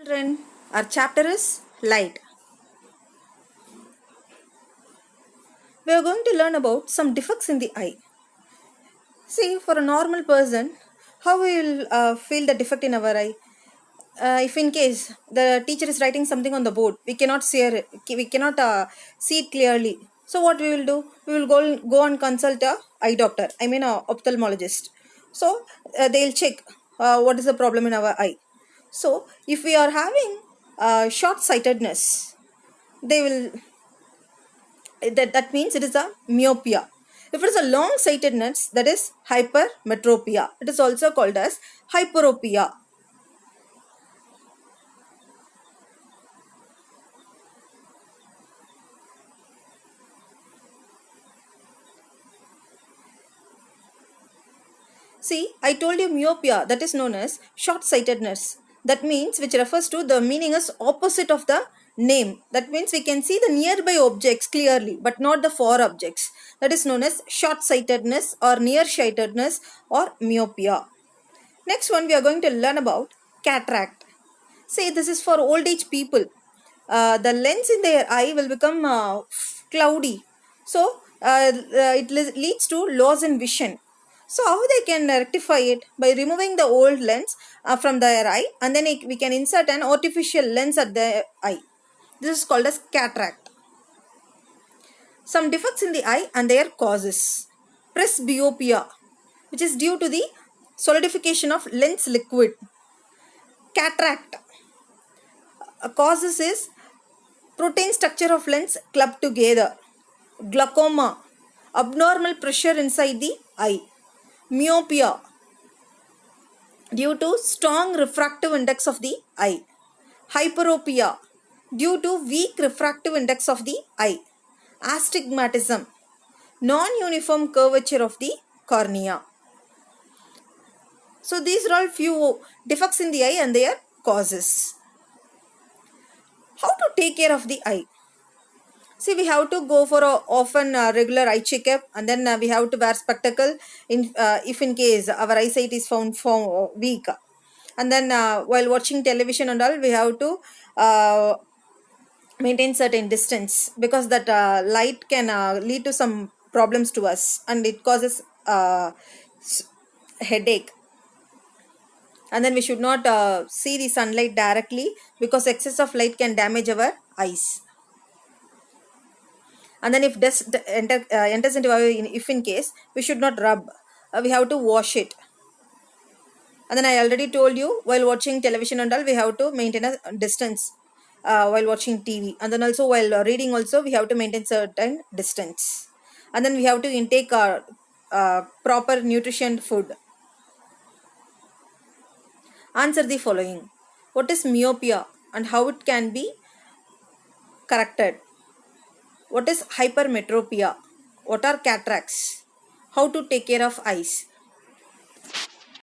Children, our chapter is light. We are going to learn about some defects in the eye. See, for a normal person, how we will feel the defect in our eye? If in case the teacher is writing something on the board, we cannot see it, we cannot see it clearly. So what we will do? We will go and consult a eye doctor. I mean a ophthalmologist. So they'll check what is the problem in our eye. So if we are having short sightedness, they will that means it is a myopia. If it is a long sightedness, that is hypermetropia. It is also called as hyperopia. See, I told you myopia, that is known as short sightedness. That means, which refers to, the meaning is opposite of the name. That means we can see the nearby objects clearly, but not the far objects. That is known as short sightedness or near sightedness or myopia. Next one, we are going to learn about cataract. See, this is for old age people. The lens in their eye will become cloudy. So, it leads to loss in vision. So, how they can rectify it? By removing the old lens from their eye, and then we can insert an artificial lens at the eye. This is called as cataract. Some defects in the eye and their causes. Presbyopia, which is due to the solidification of lens liquid. Cataract causes is protein structure of lens clubbed together. Glaucoma, abnormal pressure inside the eye. Myopia, due to strong refractive index of the eye. Hyperopia, due to weak refractive index of the eye. Astigmatism, non-uniform curvature of the cornea. So these are all few defects in the eye and their causes. How to take care of the eye? See, we have to go for a often regular eye checkup, and then we have to wear spectacle if in case our eyesight is found weak. And then while watching television and all, we have to maintain certain distance, because that light can lead to some problems to us, and it causes headache. And then we should not see the sunlight directly, because excess of light can damage our eyes. And then if dust enters into our, if in case, we should not rub, we have to wash it. And then I already told you, while watching television and all, we have to maintain a distance while watching TV. And then also while reading also, we have to maintain certain distance. And then we have to intake proper nutrition food. Answer the following. What is myopia and how it can be corrected? What is hypermetropia? What are cataracts? How to take care of eyes?